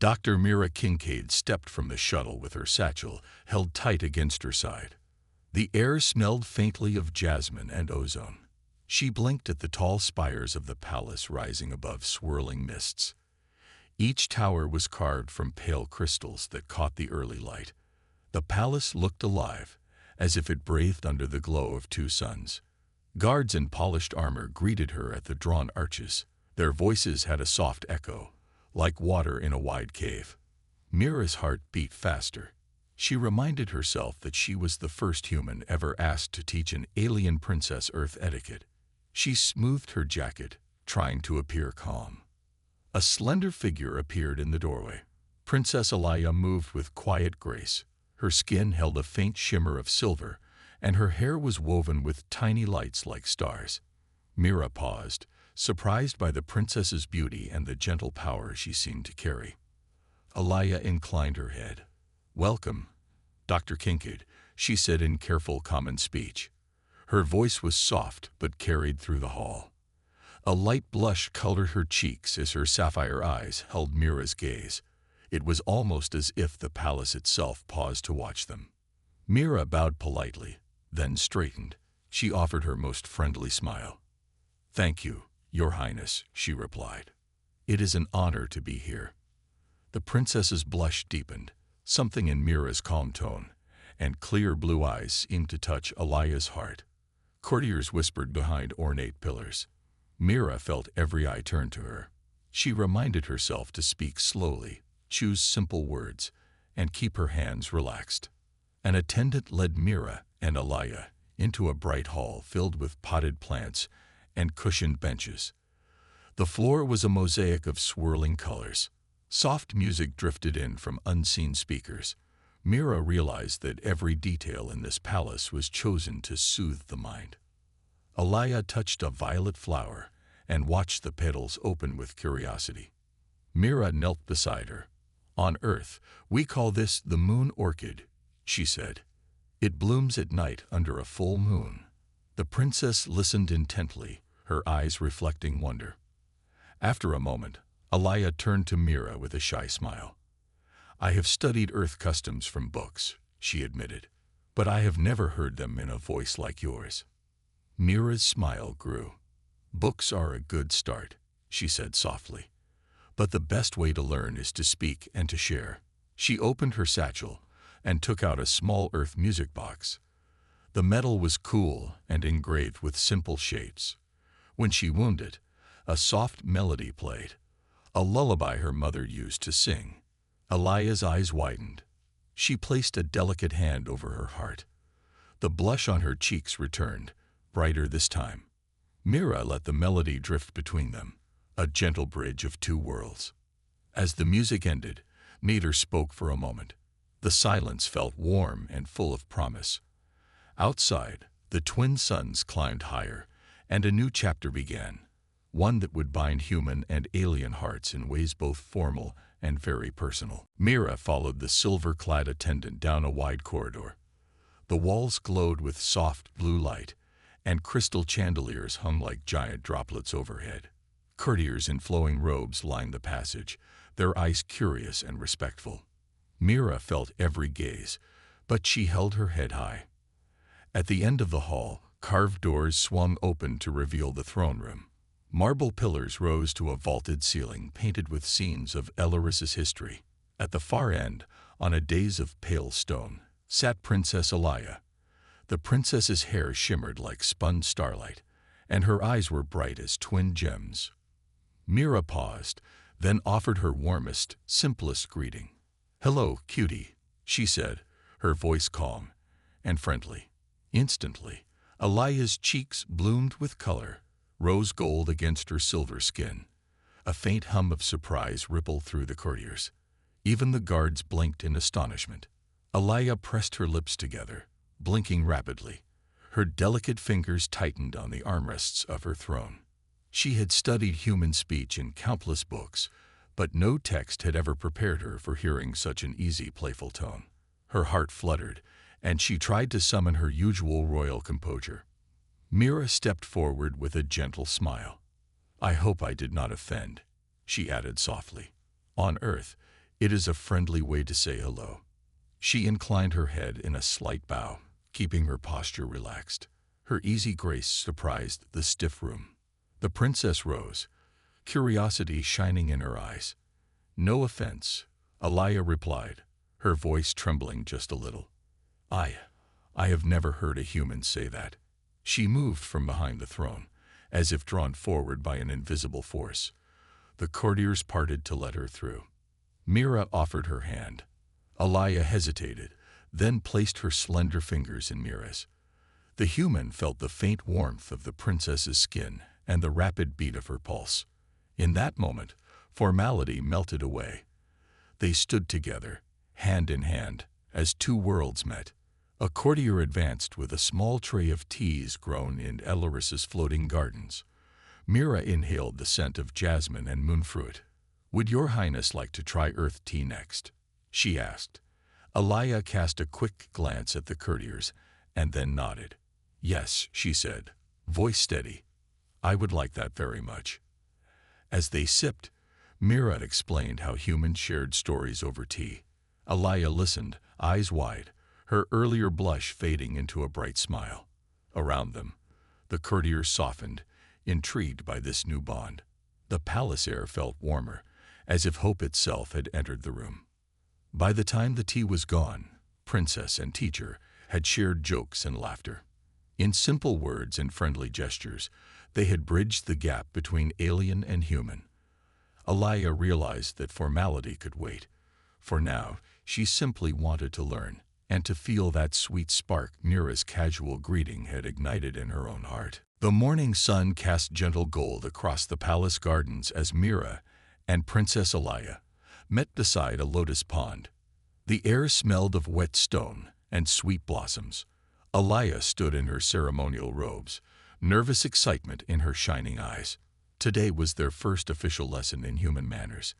Dr. Mira Kincaid stepped from the shuttle with her satchel held tight against her side. The air smelled faintly of jasmine and ozone. She blinked at the tall spires of the palace rising above swirling mists. Each tower was carved from pale crystals that caught the early light. The palace looked alive, as if it breathed under the glow of two suns. Guards in polished armor greeted her at the drawn arches. Their voices had a soft echo, like water in a wide cave. Mira's heart beat faster. She reminded herself that she was the first human ever asked to teach an alien princess Earth etiquette. She smoothed her jacket, trying to appear calm. A slender figure appeared in the doorway. Princess Alaya moved with quiet grace. Her skin held a faint shimmer of silver, and her hair was woven with tiny lights like stars. Mira paused, surprised by the princess's beauty and the gentle power she seemed to carry. Alaya inclined her head. "Welcome, Dr. Kincaid," she said in careful common speech. Her voice was soft but carried through the hall. A light blush colored her cheeks as her sapphire eyes held Mira's gaze. It was almost as if the palace itself paused to watch them. Mira bowed politely, then straightened. She offered her most friendly smile. "Thank you, Your Highness," she replied. "It is an honor to be here." The princess's blush deepened. Something in Mira's calm tone and clear blue eyes seemed to touch Alaya's heart. Courtiers whispered behind ornate pillars. Mira felt every eye turn to her. She reminded herself to speak slowly, choose simple words, and keep her hands relaxed. An attendant led Mira and Alaya into a bright hall filled with potted plants and cushioned benches. The floor was a mosaic of swirling colors. Soft music drifted in from unseen speakers. Mira realized that every detail in this palace was chosen to soothe the mind. Alaya touched a violet flower and watched the petals open with curiosity. Mira knelt beside her. "On Earth, we call this the moon orchid," she said. "It blooms at night under a full moon." The princess listened intently, her eyes reflecting wonder. After a moment, Alaya turned to Mira with a shy smile. "I have studied Earth customs from books," she admitted, "but I have never heard them in a voice like yours." Mira's smile grew. "Books are a good start," she said softly, "but the best way to learn is to speak and to share." She opened her satchel and took out a small earth music box. The metal was cool and engraved with simple shapes. When she wound it, a soft melody played, a lullaby her mother used to sing. Alaya's eyes widened. She placed a delicate hand over her heart. The blush on her cheeks returned, brighter this time. Mira let the melody drift between them, a gentle bridge of two worlds. As the music ended, neither spoke for a moment. The silence felt warm and full of promise. Outside, the twin suns climbed higher, and a new chapter began, one that would bind human and alien hearts in ways both formal and very personal. Mira followed the silver-clad attendant down a wide corridor. The walls glowed with soft blue light, and crystal chandeliers hung like giant droplets overhead. Courtiers in flowing robes lined the passage, their eyes curious and respectful. Mira felt every gaze, but she held her head high. At the end of the hall, carved doors swung open to reveal the throne room. Marble pillars rose to a vaulted ceiling painted with scenes of Elaris's history. At the far end, on a dais of pale stone, sat Princess Alaya. The princess's hair shimmered like spun starlight, and her eyes were bright as twin gems. Mira paused, then offered her warmest, simplest greeting. "Hello, Cutie," she said, her voice calm and friendly. Instantly, Alaya's cheeks bloomed with color, rose gold against her silver skin. A faint hum of surprise rippled through the courtiers. Even the guards blinked in astonishment. Alaya pressed her lips together, blinking rapidly. Her delicate fingers tightened on the armrests of her throne. She had studied human speech in countless books, but no text had ever prepared her for hearing such an easy, playful tone. Her heart fluttered, and she tried to summon her usual royal composure. Mira stepped forward with a gentle smile. "I hope I did not offend," she added softly. "On Earth, It is a friendly way to say hello. She inclined her head in a slight bow, keeping her posture relaxed. Her easy grace surprised the stiff room. The princess rose, curiosity shining in her eyes. "No offense," Alaya replied, her voice trembling just a little. I have never heard a human say that." She moved from behind the throne, as if drawn forward by an invisible force. The courtiers parted to let her through. Mira offered her hand. Alaya hesitated, then placed her slender fingers in Mira's. The human felt the faint warmth of the princess's skin and the rapid beat of her pulse. In that moment, formality melted away. They stood together, hand in hand, as two worlds met. A courtier advanced with a small tray of teas grown in Eloris's floating gardens. Mira inhaled the scent of jasmine and moonfruit. "Would your highness like to try earth tea next?" she asked. Alaya cast a quick glance at the courtiers and then nodded. "Yes," she said, voice steady. "I would like that very much." As they sipped, Mira explained how humans shared stories over tea. Alaya listened, eyes wide, her earlier blush fading into a bright smile. Around them, the courtiers softened, intrigued by this new bond. The palace air felt warmer, as if hope itself had entered the room. By the time the tea was gone, princess and teacher had shared jokes and laughter. In simple words and friendly gestures, they had bridged the gap between alien and human. Alaya realized that formality could wait. For now, she simply wanted to learn, and to feel that sweet spark Mira's casual greeting had ignited in her own heart. The morning sun cast gentle gold across the palace gardens as Mira and Princess Alaya met beside a lotus pond. The air smelled of wet stone and sweet blossoms. Alaya stood in her ceremonial robes, nervous excitement in her shining eyes. Today was their first official lesson in human manners,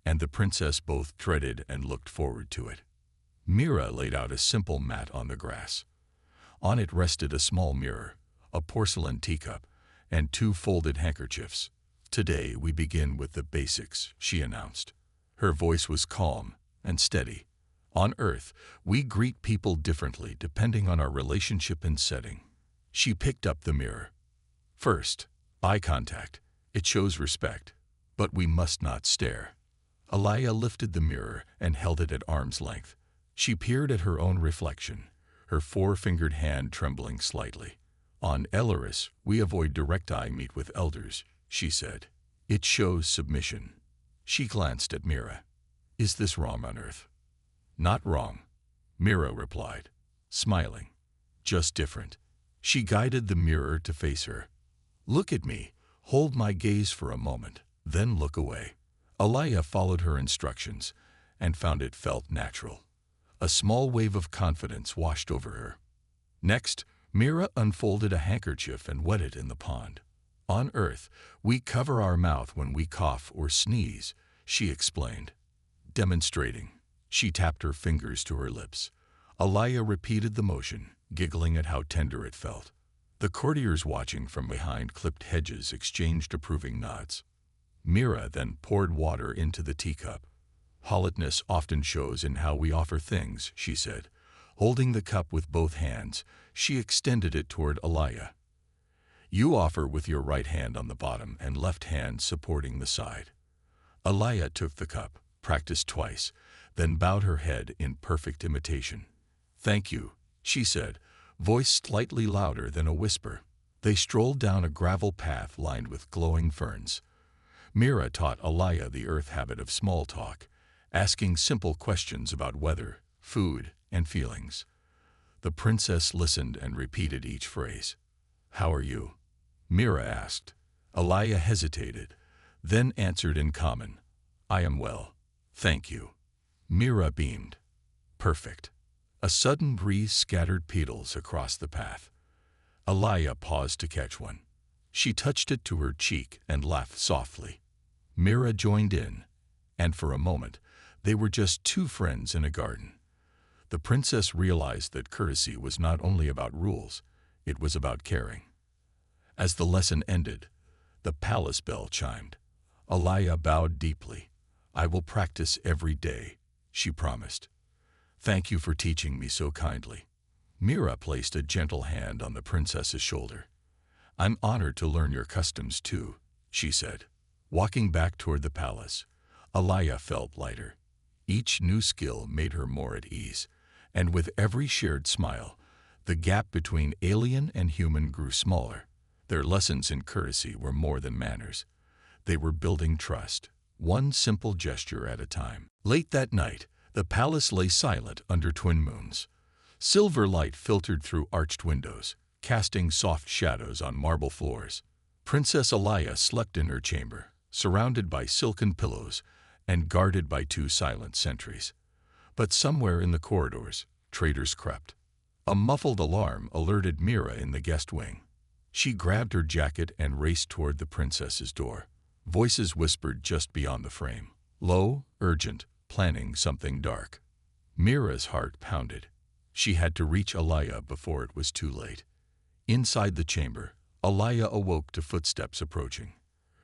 and the princess both dreaded and looked forward to it. Mira laid out a simple mat on the grass. On it rested a small mirror, a porcelain teacup, and two folded handkerchiefs. "Today we begin with the basics," she announced. Her voice was calm and steady. "On Earth, we greet people differently depending on our relationship and setting." She picked up the mirror. "First, eye contact. It shows respect, but we must not stare." Alaya lifted the mirror and held it at arm's length. She peered at her own reflection, her four-fingered hand trembling slightly. "On Eloris, we avoid direct eye meet with elders," she said. "It shows submission." She glanced at Mira. "Is this wrong on Earth?" "Not wrong," Mira replied, smiling. "Just different." She guided the mirror to face her. "Look at me. Hold my gaze for a moment, then look away." Alaya followed her instructions and found it felt natural. A small wave of confidence washed over her. Next, Mira unfolded a handkerchief and wet it in the pond. "On Earth, we cover our mouth when we cough or sneeze," she explained. Demonstrating, she tapped her fingers to her lips. Alaya repeated the motion, giggling at how tender it felt. The courtiers watching from behind clipped hedges exchanged approving nods. Mira then poured water into the teacup. "Politeness often shows in how we offer things," she said. Holding the cup with both hands, she extended it toward Alaya. "You offer with your right hand on the bottom and left hand supporting the side." Alaya took the cup, practiced twice, then bowed her head in perfect imitation. "Thank you," she said, voice slightly louder than a whisper. They strolled down a gravel path lined with glowing ferns. Mira taught Alaya the earth habit of small talk, asking simple questions about weather, food, and feelings. The princess listened and repeated each phrase. "How are you?" Mira asked. Alaya hesitated, then answered in common. "I am well, thank you." Mira beamed. "Perfect." A sudden breeze scattered petals across the path. Alaya paused to catch one. She touched it to her cheek and laughed softly. Mira joined in, and for a moment, they were just two friends in a garden. The princess realized that courtesy was not only about rules, it was about caring. As the lesson ended, the palace bell chimed. Alaya bowed deeply. I will practice every day, she promised. Thank you for teaching me so kindly. Mira placed a gentle hand on the princess's shoulder. I'm honored to learn your customs too, she said. Walking back toward the palace, Alaya felt lighter. Each new skill made her more at ease, and with every shared smile, the gap between alien and human grew smaller. Their lessons in courtesy were more than manners. They were building trust, one simple gesture at a time. Late that night, the palace lay silent under twin moons. Silver light filtered through arched windows, casting soft shadows on marble floors. Princess Alaya slept in her chamber, surrounded by silken pillows and guarded by two silent sentries. But somewhere in the corridors, traitors crept. A muffled alarm alerted Mira in the guest wing. She grabbed her jacket and raced toward the princess's door. Voices whispered just beyond the frame. Low, urgent, planning something dark. Mira's heart pounded. She had to reach Alaya before it was too late. Inside the chamber, Alaya awoke to footsteps approaching.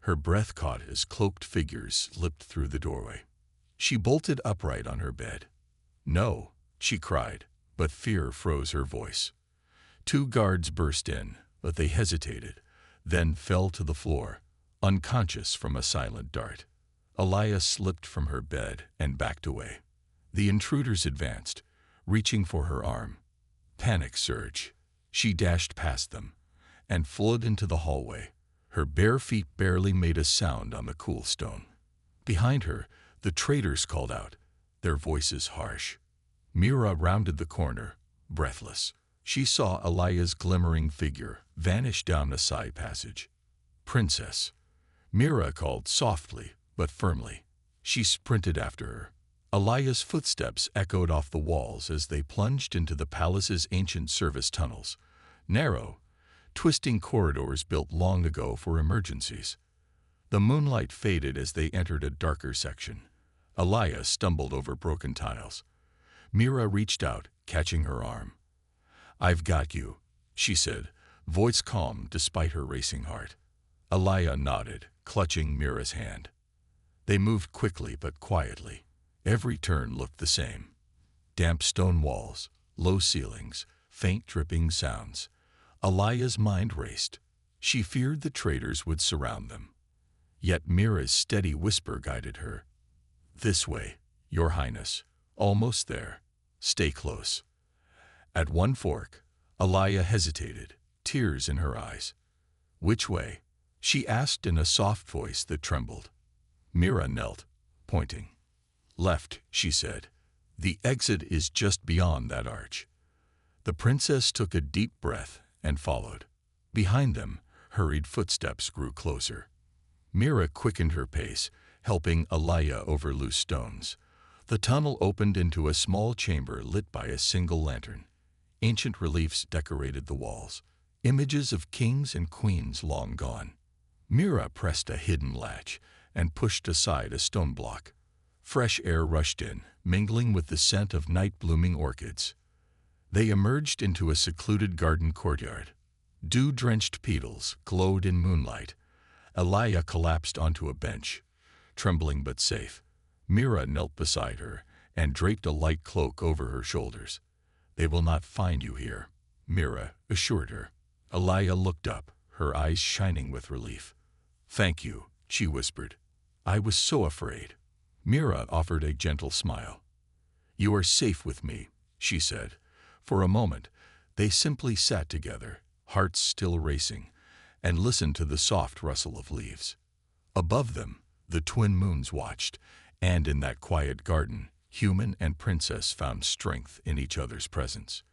Her breath caught as cloaked figures slipped through the doorway. She bolted upright on her bed. No, she cried, but fear froze her voice. Two guards burst in, but they hesitated, then fell to the floor, unconscious from a silent dart. Alaya slipped from her bed and backed away. The intruders advanced, reaching for her arm. Panic surged. She dashed past them and fled into the hallway. Her bare feet barely made a sound on the cool stone. Behind her, the traitors called out, their voices harsh. Mira rounded the corner, breathless. She saw Alaya's glimmering figure vanish down a side passage. Princess, Mira called softly but firmly. She sprinted after her. Alaya's footsteps echoed off the walls as they plunged into the palace's ancient service tunnels, narrow, twisting corridors built long ago for emergencies. The moonlight faded as they entered a darker section. Alaya stumbled over broken tiles. Mira reached out, catching her arm. I've got you, she said, voice calm despite her racing heart. Alaya nodded, clutching Mira's hand. They moved quickly but quietly. Every turn looked the same. Damp stone walls, low ceilings, faint dripping sounds. Alaya's mind raced. She feared the traitors would surround them. Yet Mira's steady whisper guided her. This way, Your Highness. Almost there. Stay close. At one fork, Alaya hesitated, tears in her eyes. Which way? She asked in a soft voice that trembled. Mira knelt, pointing. Left, she said. The exit is just beyond that arch. The princess took a deep breath and followed. Behind them, hurried footsteps grew closer. Mira quickened her pace, helping Alaya over loose stones. The tunnel opened into a small chamber lit by a single lantern. Ancient reliefs decorated the walls, images of kings and queens long gone. Mira pressed a hidden latch and pushed aside a stone block. Fresh air rushed in, mingling with the scent of night-blooming orchids. They emerged into a secluded garden courtyard. Dew-drenched petals glowed in moonlight. Alaya collapsed onto a bench, trembling but safe. Mira knelt beside her and draped a light cloak over her shoulders. They will not find you here, Mira assured her. Alaya looked up, her eyes shining with relief. Thank you, she whispered. I was so afraid. Mira offered a gentle smile. You are safe with me, she said. For a moment, they simply sat together, hearts still racing, and listened to the soft rustle of leaves. Above them, the twin moons watched, and in that quiet garden, human and princess found strength in each other's presence.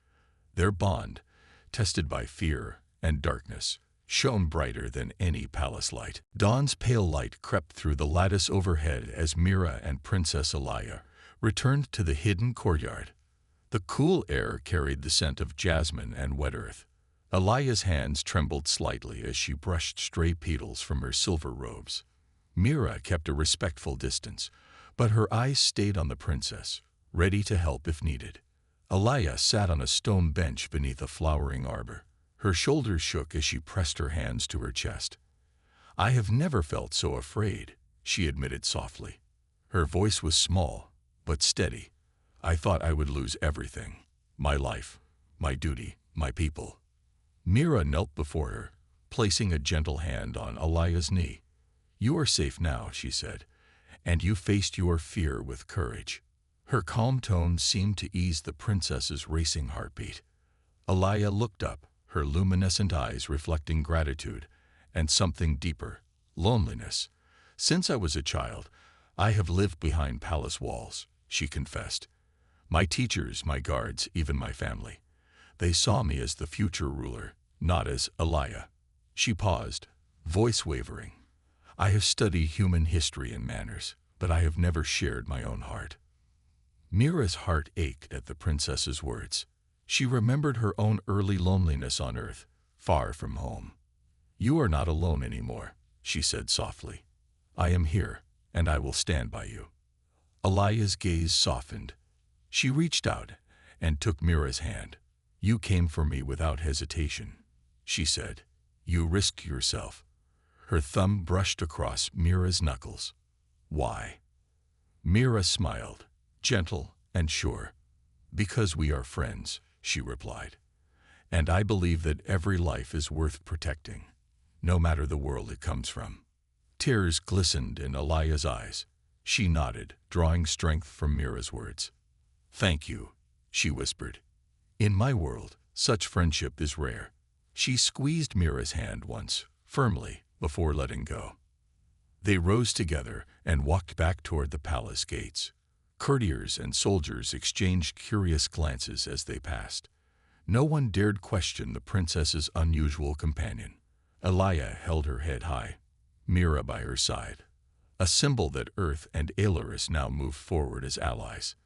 Their bond, tested by fear and darkness, shone brighter than any palace light. Dawn's pale light crept through the lattice overhead as Mira and Princess Alaya returned to the hidden courtyard. The cool air carried the scent of jasmine and wet earth. Alaya's hands trembled slightly as she brushed stray petals from her silver robes. Mira kept a respectful distance, but her eyes stayed on the princess, ready to help if needed. Alaya sat on a stone bench beneath a flowering arbor. Her shoulders shook as she pressed her hands to her chest. I have never felt so afraid, she admitted softly. Her voice was small, but steady. I thought I would lose everything. My life, my duty, my people. Mira knelt before her, placing a gentle hand on Alaya's knee. You are safe now, she said, and you faced your fear with courage. Her calm tone seemed to ease the princess's racing heartbeat. Alaya looked up, her luminescent eyes reflecting gratitude and something deeper, loneliness. Since I was a child, I have lived behind palace walls, she confessed. My teachers, my guards, even my family. They saw me as the future ruler, not as Alaya. She paused, voice wavering. I have studied human history and manners, but I have never shared my own heart. Mira's heart ached at the princess's words. She remembered her own early loneliness on Earth, far from home. You are not alone anymore, she said softly. I am here, and I will stand by you. Alaya's gaze softened. She reached out and took Mira's hand. You came for me without hesitation, she said. You risked yourself. Her thumb brushed across Mira's knuckles. Why? Mira smiled, gentle and sure. Because we are friends, she replied. And I believe that every life is worth protecting, no matter the world it comes from. Tears glistened in Alaya's eyes. She nodded, drawing strength from Mira's words. Thank you, she whispered. In my world, such friendship is rare. She squeezed Mira's hand once, firmly, before letting go. They rose together and walked back toward the palace gates. Courtiers and soldiers exchanged curious glances as they passed. No one dared question the princess's unusual companion. Alaya held her head high, Mira by her side, a symbol that Earth and Alaris now moved forward as allies.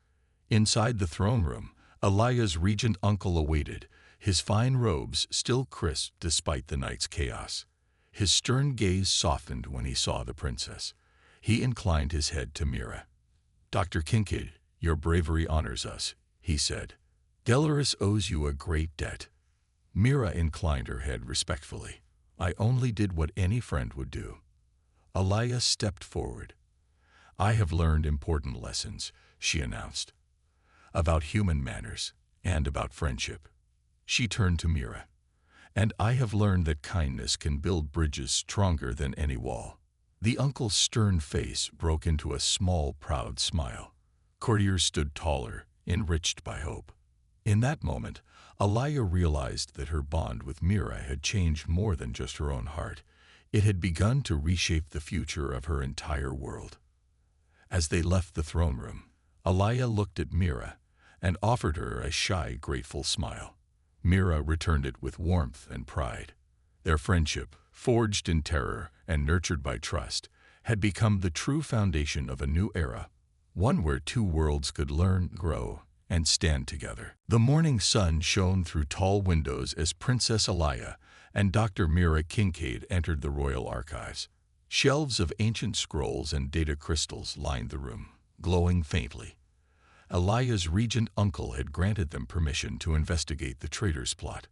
Inside the throne room, Alaya's regent uncle awaited, his fine robes still crisp despite the night's chaos. His stern gaze softened when he saw the princess. He inclined his head to Mira. Dr. Kincaid, your bravery honors us, he said. Delaris owes you a great debt. Mira inclined her head respectfully. I only did what any friend would do. Alaya stepped forward. I have learned important lessons, she announced, about human manners and about friendship. She turned to Mira. And I have learned that kindness can build bridges stronger than any wall. The uncle's stern face broke into a small, proud smile. Courtiers stood taller, enriched by hope. In that moment, Alaya realized that her bond with Mira had changed more than just her own heart. It had begun to reshape the future of her entire world. As they left the throne room, Alaya looked at Mira and offered her a shy, grateful smile. Mira returned it with warmth and pride. Their friendship, forged in terror and nurtured by trust, had become the true foundation of a new era, one where two worlds could learn, grow, and stand together. The morning sun shone through tall windows as Princess Alaya and Dr. Mira Kincaid entered the royal archives. Shelves of ancient scrolls and data crystals lined the room, glowing faintly. Alaya's regent uncle had granted them permission to investigate the traitor's plot,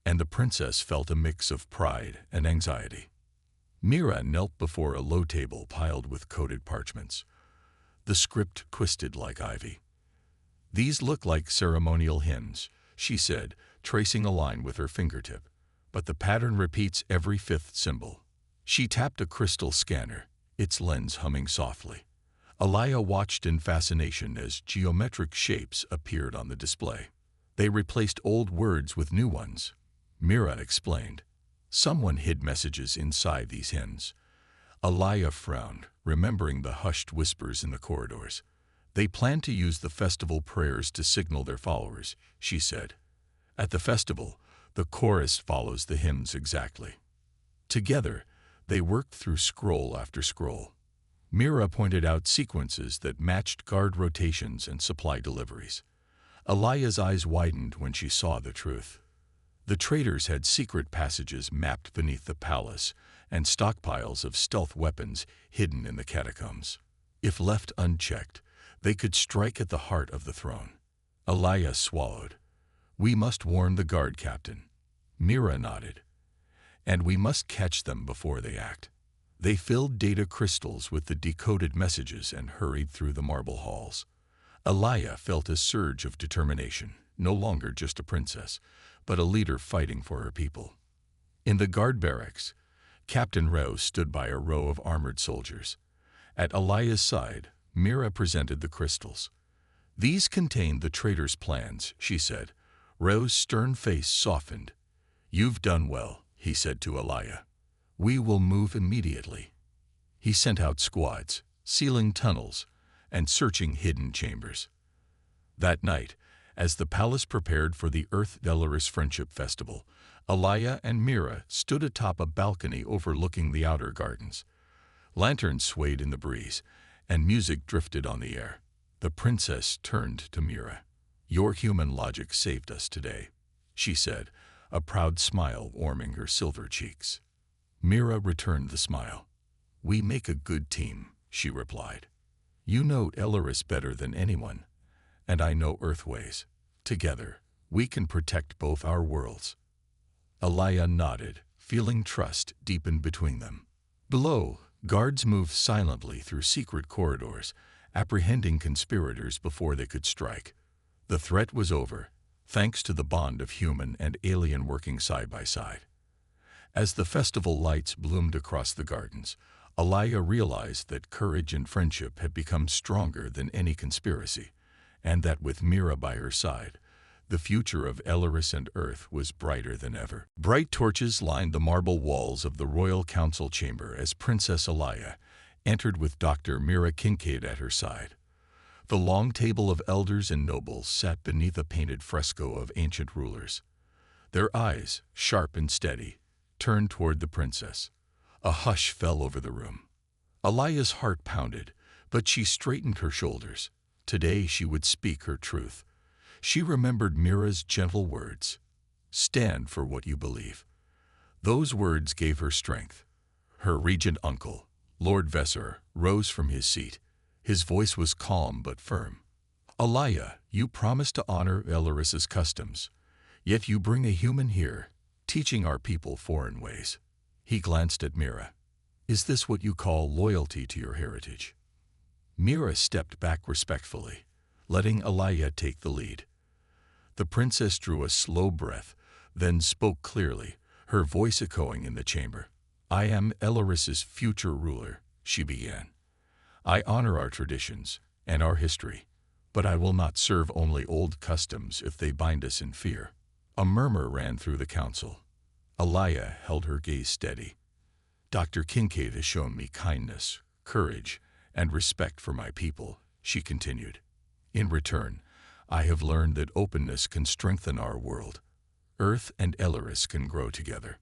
and the princess felt a mix of pride and anxiety. Mira knelt before a low table piled with coded parchments. The script twisted like ivy. These look like ceremonial hymns, she said, tracing a line with her fingertip, but the pattern repeats every fifth symbol. She tapped a crystal scanner, its lens humming softly. Alaya watched in fascination as geometric shapes appeared on the display. They replaced old words with new ones. Mira explained. Someone hid messages inside these hymns. Alaya frowned, remembering the hushed whispers in the corridors. They planned to use the festival prayers to signal their followers, she said. At the festival, the chorus follows the hymns exactly. Together, they worked through scroll after scroll. Mira pointed out sequences that matched guard rotations and supply deliveries. Alaya's eyes widened when she saw the truth. The traitors had secret passages mapped beneath the palace and stockpiles of stealth weapons hidden in the catacombs. If left unchecked, they could strike at the heart of the throne. Alaya swallowed. We must warn the guard captain. Mira nodded. And we must catch them before they act. They filled data crystals with the decoded messages and hurried through the marble halls. Alaya felt a surge of determination, no longer just a princess, but a leader fighting for her people. In the guard barracks, Captain Rose stood by a row of armored soldiers. At Alaya's side, Mira presented the crystals. "These contain the traitor's plans," she said. Rose's stern face softened. "You've done well," he said to Alaya. "We will move immediately." He sent out squads, sealing tunnels and searching hidden chambers. That night, as the palace prepared for the Earth-Delaris Friendship Festival, Alaya and Mira stood atop a balcony overlooking the outer gardens. Lanterns swayed in the breeze, and music drifted on the air. The princess turned to Mira. "Your human logic saved us today," she said, a proud smile warming her silver cheeks. Mira returned the smile. "We make a good team," she replied. "You know Delaris better than anyone, and I know Earthways. Together, we can protect both our worlds." Alaya nodded, feeling trust deepen between them. Below, guards moved silently through secret corridors, apprehending conspirators before they could strike. The threat was over, thanks to the bond of human and alien working side by side. As the festival lights bloomed across the gardens, Alaya realized that courage and friendship had become stronger than any conspiracy, and that with Mira by her side, the future of Delaris and Earth was brighter than ever. Bright torches lined the marble walls of the Royal Council chamber as Princess Alaya entered with Dr. Mira Kincaid at her side. The long table of elders and nobles sat beneath a painted fresco of ancient rulers. Their eyes, sharp and steady, turned toward the princess. A hush fell over the room. Alaya's heart pounded, but she straightened her shoulders. Today she would speak her truth. She remembered Mira's gentle words, "Stand for what you believe." Those words gave her strength. Her regent uncle, Lord Vesor, rose from his seat. His voice was calm but firm. "Alaya, you promised to honor Delaris's customs, yet you bring a human here, teaching our people foreign ways." He glanced at Mira. "Is this what you call loyalty to your heritage?" Mira stepped back respectfully, letting Alaya take the lead. The princess drew a slow breath, then spoke clearly, her voice echoing in the chamber. "I am Delaris's future ruler," she began. "I honor our traditions and our history, but I will not serve only old customs if they bind us in fear." A murmur ran through the council. Alaya held her gaze steady. "Dr. Kincaid has shown me kindness, courage, and respect for my people," she continued. "In return, I have learned that openness can strengthen our world. Earth and Delaris can grow together."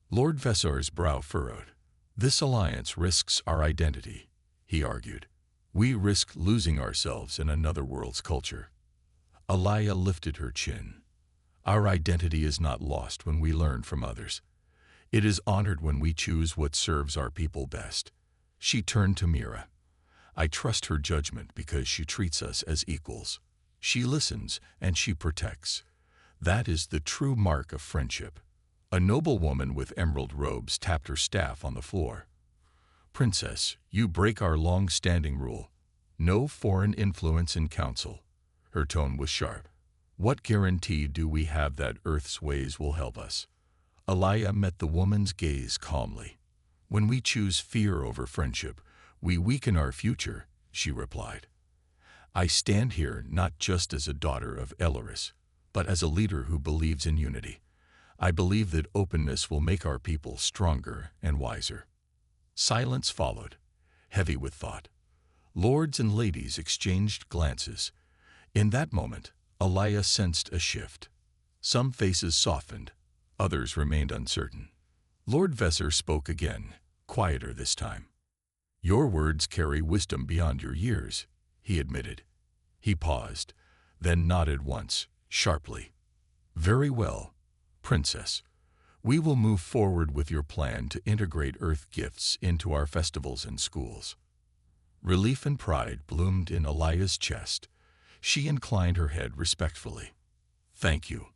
Lord Vesor's brow furrowed. "This alliance risks our identity," he argued. "We risk losing ourselves in another world's culture." Alaya lifted her chin. "Our identity is not lost when we learn from others. It is honored when we choose what serves our people best." She turned to Mira. "I trust her judgment because she treats us as equals. She listens and she protects. That is the true mark of friendship." A noble woman with emerald robes tapped her staff on the floor. "Princess, you break our long-standing rule. No foreign influence in council." Her tone was sharp. "What guarantee do we have that Earth's ways will help us?" Alaya met the woman's gaze calmly. "When we choose fear over friendship, we weaken our future," she replied. "I stand here not just as a daughter of Delaris, but as a leader who believes in unity. I believe that openness will make our people stronger and wiser." Silence followed, heavy with thought. Lords and ladies exchanged glances. In that moment, Alaya sensed a shift. Some faces softened, others remained uncertain. Lord Vesor spoke again, quieter this time. "Your words carry wisdom beyond your years," he admitted. He paused, then nodded once, sharply. "Very well, Princess. We will move forward with your plan to integrate Earth gifts into our festivals and schools." Relief and pride bloomed in Alaya's chest. She inclined her head respectfully. "Thank you,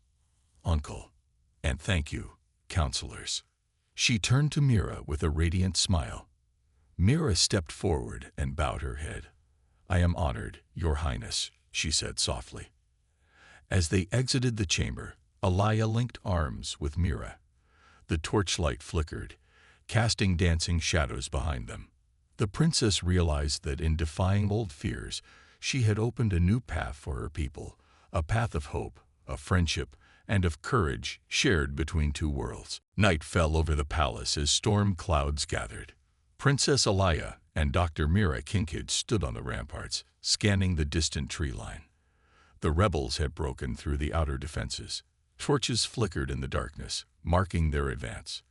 Uncle, and thank you, counselors." She turned to Mira with a radiant smile. Mira stepped forward and bowed her head. "I am honored, Your Highness," she said softly. As they exited the chamber, Alaya linked arms with Mira. The torchlight flickered, casting dancing shadows behind them. The princess realized that in defying old fears, she had opened a new path for her people, a path of hope, of friendship, and of courage shared between two worlds. Night fell over the palace as storm clouds gathered. Princess Alaya and Dr. Mira Kinkade stood on the ramparts, scanning the distant tree line. The rebels had broken through the outer defenses. Torches flickered in the darkness, marking their advance.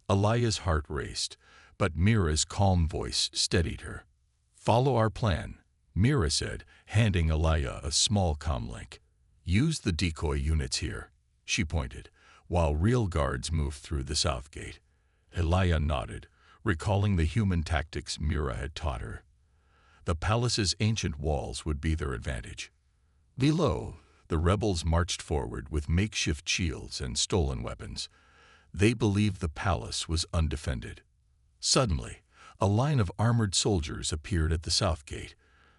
Alaya's heart raced, but Mira's calm voice steadied her. "Follow our plan," Mira said, handing Alaya a small comlink. "Use the decoy units here," she pointed, while real guards moved through the south gate. Alaya nodded, recalling the human tactics Mira had taught her. The palace's ancient walls would be their advantage. Below, the rebels marched forward with makeshift shields and stolen weapons. They believed the palace was undefended. Suddenly, a line of armored soldiers appeared at the south gate,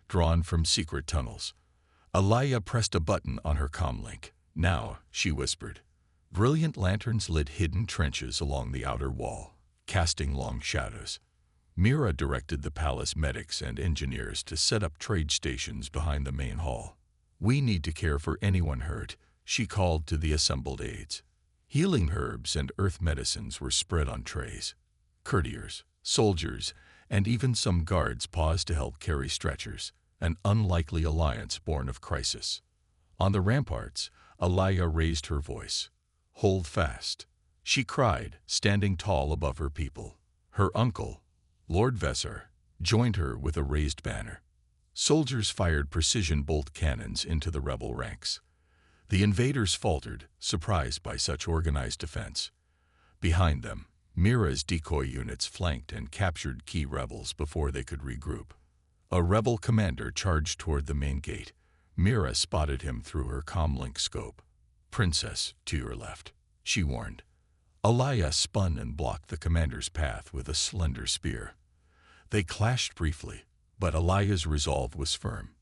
drawn from secret tunnels. Alaya pressed a button on her comlink. "Now," she whispered. Brilliant lanterns lit hidden trenches along the outer wall, casting long shadows. Mira directed the palace medics and engineers to set up trade stations behind the main hall. "We need to care for anyone hurt," she called to the assembled aides. Healing herbs and earth medicines were spread on trays. Courtiers, soldiers, and even some guards paused to help carry stretchers, an unlikely alliance born of crisis. On the ramparts, Alaya raised her voice. "Hold fast," she cried, standing tall above her people. Her uncle, Lord Vessar, joined her with a raised banner. Soldiers fired precision bolt cannons into the rebel ranks. The invaders faltered, surprised by such organized defense. Behind them, Mira's decoy units flanked and captured key rebels before they could regroup. A rebel commander charged toward the main gate. Mira spotted him through her comlink scope. "Princess, to your left," she warned. Alaya spun and blocked the commander's path with a slender spear. They clashed briefly, but Alaya's resolve was firm.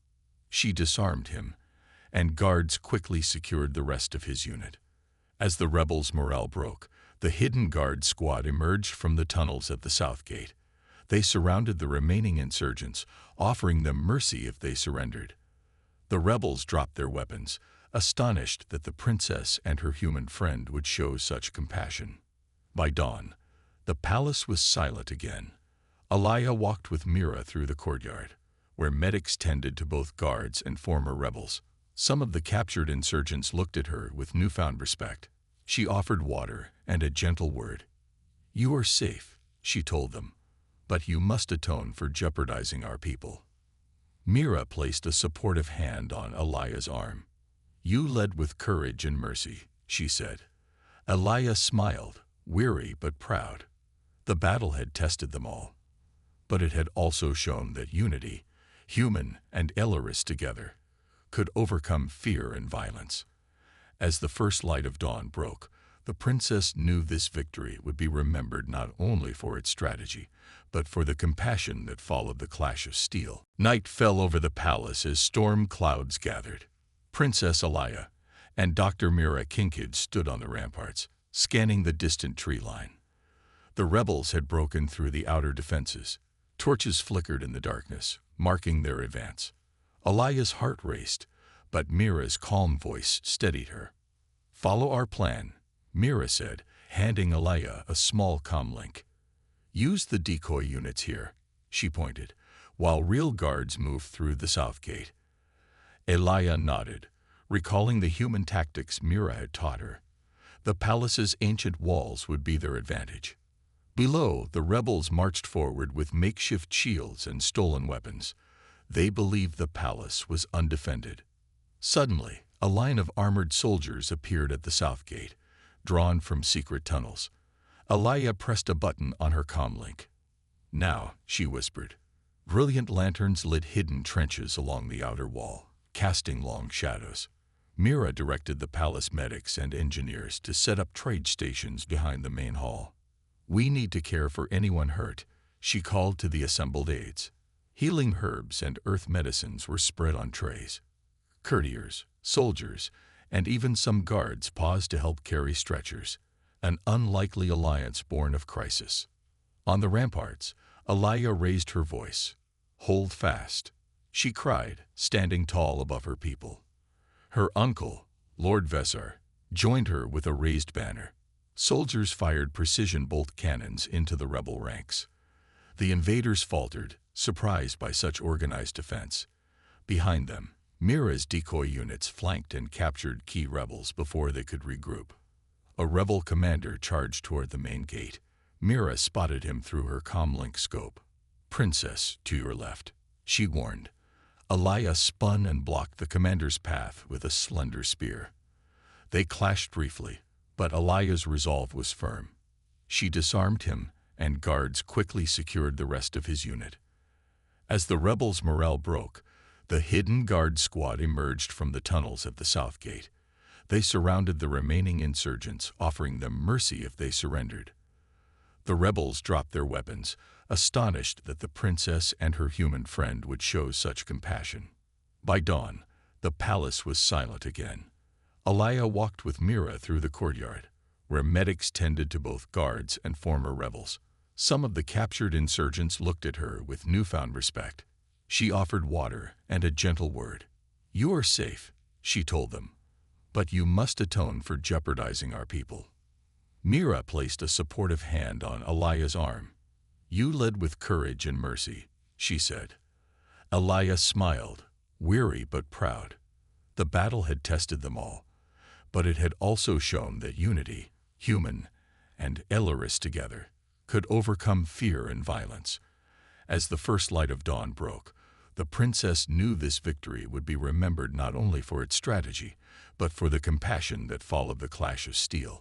She disarmed him, and guards quickly secured the rest of his unit. As the rebels' morale broke, the hidden guard squad emerged from the tunnels at the south gate. They surrounded the remaining insurgents, offering them mercy if they surrendered. The rebels dropped their weapons, astonished that the princess and her human friend would show such compassion. By dawn, the palace was silent again. Alaya walked with Mira through the courtyard, where medics tended to both guards and former rebels. Some of the captured insurgents looked at her with newfound respect. She offered water and a gentle word. "You are safe," she told them, "but you must atone for jeopardizing our people." Mira placed a supportive hand on Alaya's arm. "You led with courage and mercy," she said. Alaya smiled, weary but proud. The battle had tested them all, but it had also shown that unity, human and Elleris together, could overcome fear and violence. As the first light of dawn broke, the princess knew this victory would be remembered not only for its strategy, but for the compassion that followed the clash of steel. Night fell over the palace as storm clouds gathered. Princess Alaya and Dr. Mira Kinkade stood on the ramparts, scanning the distant tree line. The rebels had broken through the outer defenses. Torches flickered in the darkness, marking their advance. Alaya's heart raced, but Mira's calm voice steadied her. "Follow our plan," Mira said, handing Alaya a small comlink. "Use the decoy units here," she pointed, while real guards moved through the south gate. Alaya nodded, recalling the human tactics Mira had taught her. The palace's ancient walls would be their advantage. Below, the rebels marched forward with makeshift shields and stolen weapons. They believed the palace was undefended. Suddenly, a line of armored soldiers appeared at the south gate, drawn from secret tunnels. Alaya pressed a button on her comlink. "Now," she whispered. Brilliant lanterns lit hidden trenches along the outer wall, casting long shadows. Mira directed the palace medics and engineers to set up trade stations behind the main hall. "We need to care for anyone hurt," She called to the assembled aides. Healing herbs and earth medicines were spread on trays. Courtiers, soldiers, and even some guards paused to help carry stretchers, an unlikely alliance born of crisis. On the ramparts, Alaya raised her voice. "Hold fast," she cried, standing tall above her people. Her uncle, Lord Vesar, joined her with a raised banner. Soldiers fired precision bolt cannons into the rebel ranks. The invaders faltered, surprised by such organized defense. Behind them, Mira's decoy units flanked and captured key rebels before they could regroup. A rebel commander charged toward the main gate. Mira spotted him through her comlink scope. "Princess, to your left," she warned. Alaya spun and blocked the commander's path with a slender spear. They clashed briefly, but Alaya's resolve was firm. She disarmed him, and guards quickly secured the rest of his unit. As the rebels' morale broke, the hidden guard squad emerged from the tunnels at the south gate. They surrounded the remaining insurgents, offering them mercy if they surrendered. The rebels dropped their weapons, astonished that the princess and her human friend would show such compassion. By dawn, the palace was silent again. Alaya walked with Mira through the courtyard, where medics tended to both guards and former rebels. Some of the captured insurgents looked at her with newfound respect. She offered water and a gentle word. "You are safe," she told them, "but you must atone for jeopardizing our people." Mira placed a supportive hand on Alaya's arm. "You led with courage and mercy," she said. Alaya smiled, weary but proud. The battle had tested them all, but it had also shown that unity, human and Elaris together, could overcome fear and violence. As the first light of dawn broke, the princess knew this victory would be remembered not only for its strategy, but for the compassion that followed the clash of steel.